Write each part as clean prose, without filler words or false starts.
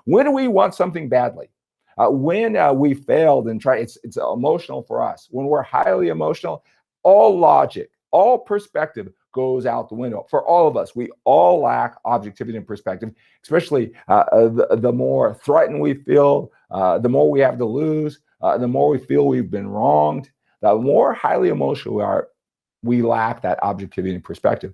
When do we want something badly? When we failed and try, it's emotional for us. When we're highly emotional, all logic, all perspective goes out the window. For all of us, we all lack objectivity and perspective, especially the more threatened we feel, the more we have to lose, the more we feel we've been wronged, the more highly emotional we are, we lack that objectivity and perspective.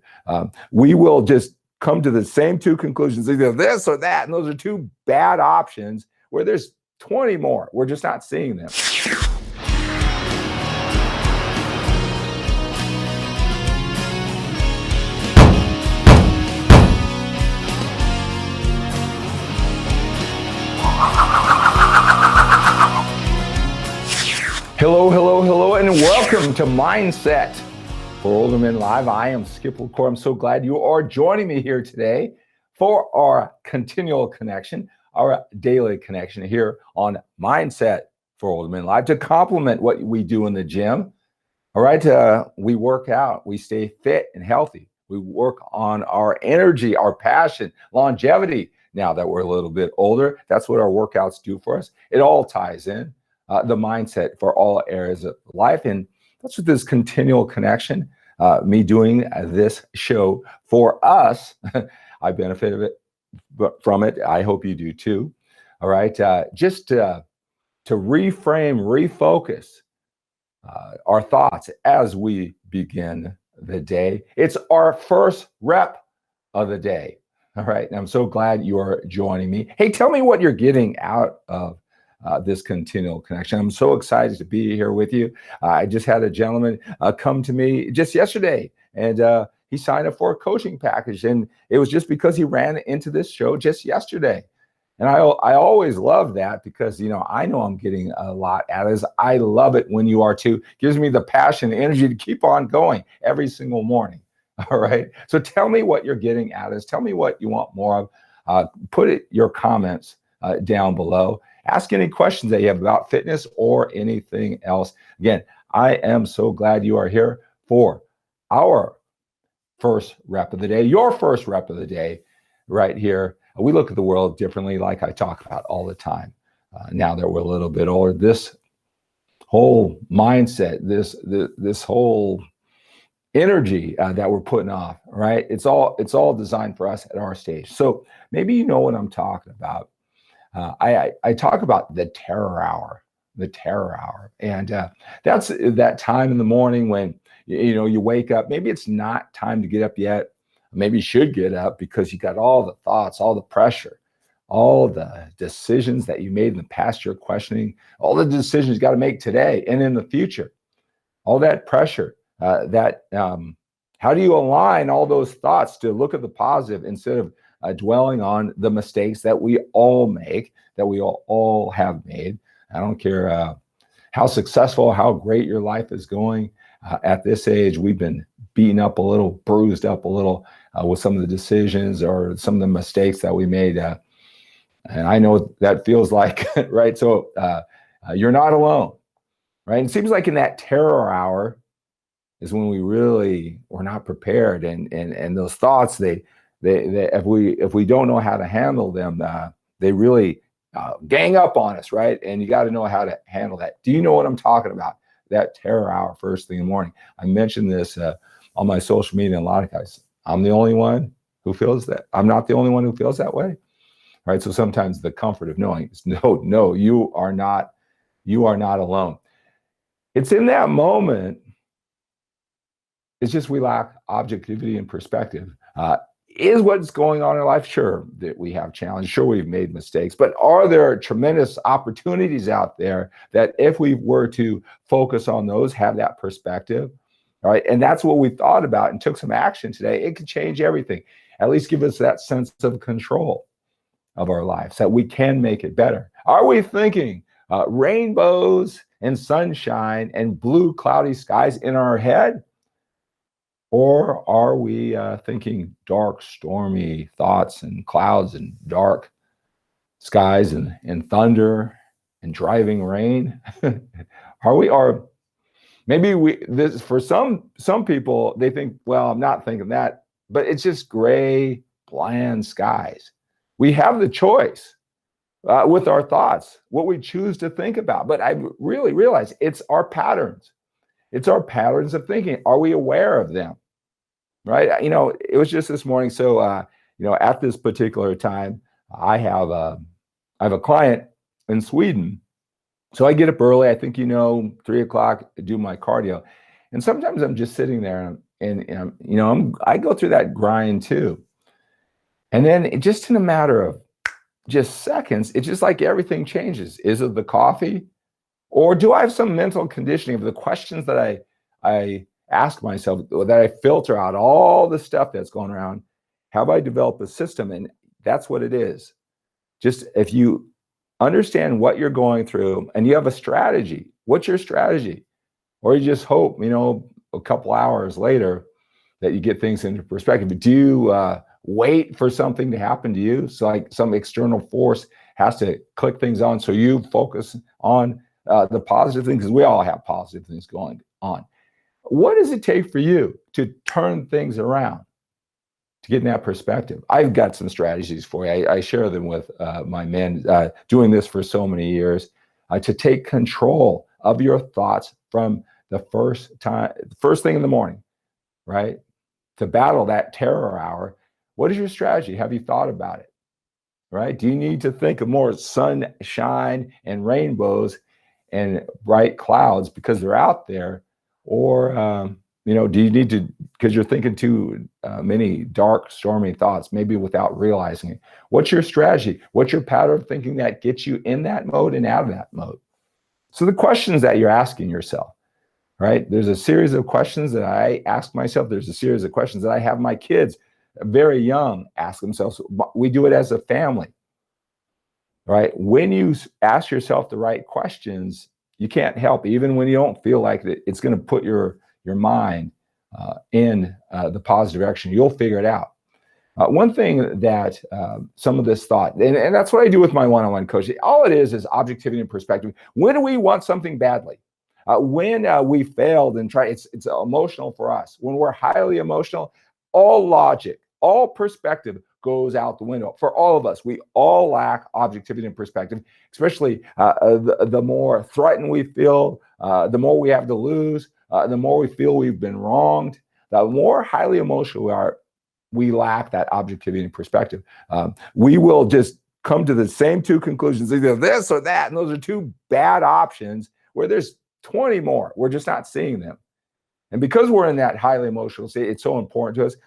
We will just come to the same two conclusions, either this or that, and those are two bad options where there's 20 more. We're just not seeing them. Hello, hello, hello, and welcome to Mindset for Older Men Live. I am 𝗧𝗵𝗂𝗏. I'm so glad you are joining me here today for our continual connection, our daily connection here on Mindset for Older Men Live to complement what we do in the gym. All right, we work out, we stay fit and healthy. We work on our energy, our passion, longevity. Now that we're a little bit older, that's what our workouts do for us. It all ties in. The mindset for all areas of life. And that's what this continual connection, me doing this show for us, I benefited from it. I hope you do too. All right. Just to reframe, refocus our thoughts as we begin the day. It's our first rep of the day. All right. And I'm so glad you are joining me. Hey, tell me what you're getting out of this continual connection. I'm so excited to be here with you. I just had a gentleman come to me just yesterday, and he signed up for a coaching package, and it was just because he ran into this show just yesterday. And I always love that because, I know I'm getting a lot out of this. I love it when you are too. Gives me the passion, the energy to keep on going every single morning. All right. So tell me what you're getting out of this. Tell me what you want more of. Put your comments down below. Ask any questions that you have about fitness or anything else. Again, I am so glad you are here for our first rep of the day, your first rep of the day right here. We look at the world differently, like I talk about all the time. Now that we're a little bit older, this whole mindset, this whole energy that we're putting off, right? It's all designed for us at our stage. So maybe you know what I'm talking about. I talk about the terror hour, and that's that time in the morning when you wake up. Maybe it's not time to get up yet. Maybe you should get up because you got all the thoughts, all the pressure, all the decisions that you made in the past you're questioning, all the decisions you got to make today and in the future, all that pressure. How do you align all those thoughts to look at the positive instead of dwelling on the mistakes that we all make, that we all have made? I don't care how successful, how great your life is going. At this age, we've been beaten up a little, bruised up a little with some of the decisions or some of the mistakes that we made. And I know that feels like, right? So you're not alone, right? It seems like in that terror hour is when we're not prepared. And those thoughts, if we don't know how to handle them, they really gang up on us, right? And you got to know how to handle that. Do you know what I'm talking about? That terror hour first thing in the morning. I mentioned this on my social media, and a lot of guys, I'm the only one who feels that. I'm not the only one who feels that way, right? So sometimes the comfort of knowing is no, you are not alone. It's in that moment. It's just we lack objectivity and perspective. Is what's going on in life? Sure, that we have challenges. Sure, we've made mistakes. But are there tremendous opportunities out there that if we were to focus on those, have that perspective, all right? And that's what we thought about and took some action today. It could change everything. At least give us that sense of control of our lives, that we can make it better. Are we thinking rainbows and sunshine and blue cloudy skies in our head? Or are we thinking dark, stormy thoughts and clouds and dark skies and thunder and driving rain? Or maybe this for some people, they think, well, I'm not thinking that, but it's just gray, bland skies. We have the choice with our thoughts, what we choose to think about. But I really realized it's our patterns. It's our patterns of thinking. Are we aware of them? Right? You know, it was just this morning. So, you know, at this particular time, I have a client in Sweden. So I get up early. I think, you know, 3 o'clock, do my cardio. And sometimes I'm just sitting there and you know, I go through that grind too. And then just in a matter of just seconds, it's just like everything changes. Is it the coffee? Or do I have some mental conditioning of the questions that I ask myself, that I filter out all the stuff that's going around? Have I developed a system? And that's what it is. Just if you understand what you're going through and you have a strategy, what's your strategy? Or you just hope, you know, a couple hours later that you get things into perspective. Do you wait for something to happen to you? So like some external force has to click things on, so you focus on the positive things, because we all have positive things going on. What does it take for you to turn things around, to get in that perspective? I've got some strategies for you. I share them with my men, doing this for so many years, to take control of your thoughts from the first thing in the morning, right? To battle that terror hour. What is your strategy? Have you thought about it? Right? Do you need to think of more sunshine and rainbows and bright clouds because they're out there? Or, you know, do you need to, because you're thinking too many dark, stormy thoughts, maybe without realizing it? What's your strategy? What's your pattern of thinking that gets you in that mode and out of that mode? So the questions that you're asking yourself, right? There's a series of questions that I ask myself. There's a series of questions that I have my kids very young ask themselves. We do it as a family, right? When you ask yourself the right questions, you can't help, even when you don't feel like it, it's going to put your mind in the positive direction. You'll figure it out. One thing that some of this thought, and that's what I do with my one-on-one coaching, all it is objectivity and perspective. When do we want something badly? When we failed and try, it's emotional for us. When we're highly emotional, all logic, all perspective goes out the window. For all of us, we all lack objectivity and perspective, especially the more threatened we feel, the more we have to lose, the more we feel we've been wronged, the more highly emotional we are, we lack that objectivity and perspective. We will just come to the same two conclusions, either this or that, and those are two bad options where there's 20 more. We're just not seeing them. And because we're in that highly emotional state, it's so important to us.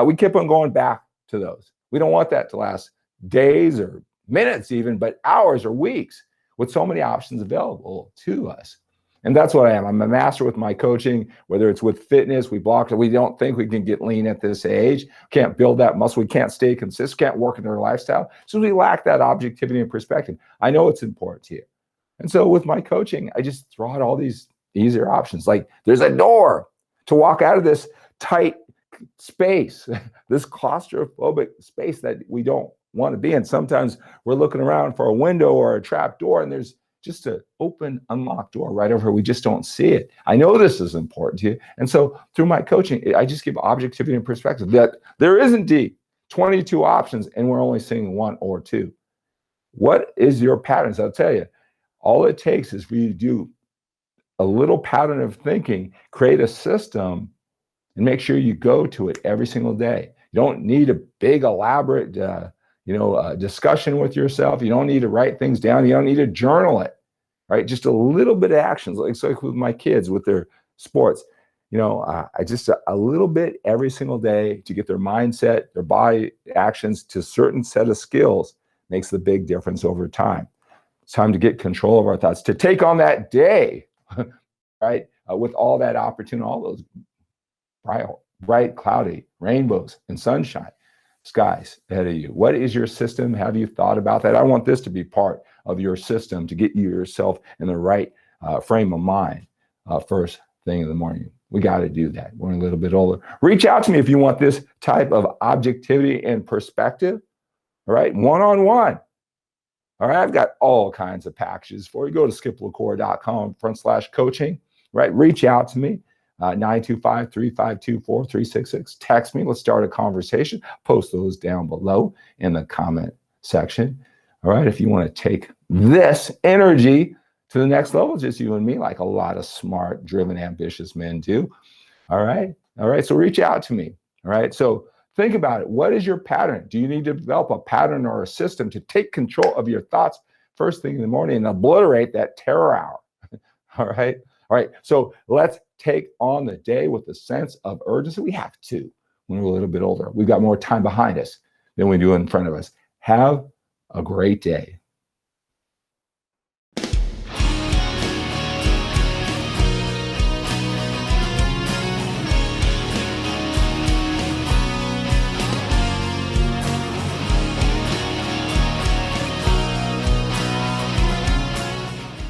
We keep on going back to those. We don't want that to last days or minutes even, but hours or weeks with so many options available to us. And that's what I am. I'm a master with my coaching, whether it's with fitness, we don't think we can get lean at this age, can't build that muscle, we can't stay consistent, can't work in our lifestyle. So we lack that objectivity and perspective. I know it's important to you. And so with my coaching, I just throw out all these easier options. Like there's a door to walk out of this tight space, this claustrophobic space that we don't want to be in. Sometimes we're looking around for a window or a trap door, and there's just an open, unlocked door right over here. We just don't see it. I know this is important to you. And so through my coaching, I just give objectivity and perspective that there is indeed 22 options, and we're only seeing one or two. What is your patterns? I'll tell you, all it takes is for you to do a little pattern of thinking, create a system, and make sure you go to it every single day. You don't need a big, elaborate, discussion with yourself. You don't need to write things down. You don't need to journal it, right? Just a little bit of actions, like with my kids with their sports. I just a little bit every single day to get their mindset, their body actions to a certain set of skills makes the big difference over time. It's time to get control of our thoughts, to take on that day, right? With all that opportunity, all those bright, cloudy rainbows and sunshine skies ahead of you. What is your system? Have you thought about that? I want this to be part of your system to get you yourself in the right frame of mind first thing in the morning. We got to do that. We're a little bit older. Reach out to me if you want this type of objectivity and perspective. All right, one-on-one. All right, I've got all kinds of packages for you. Go to 𝗬𝗲𝗄𝗏.com/coaching. Right, reach out to me. 925-352-4366. Text me. Let's start a conversation. Post those down below in the comment section. All right, if you want to take this energy to the next level, just you and me, like a lot of smart, driven, ambitious men do. All right, so reach out to me. All right, so think about it. What is your pattern? Do you need to develop a pattern or a system to take control of your thoughts first thing in the morning and obliterate that terror hour? All right, so let's take on the day with a sense of urgency. We have to when we're a little bit older. We've got more time behind us than we do in front of us. Have a great day.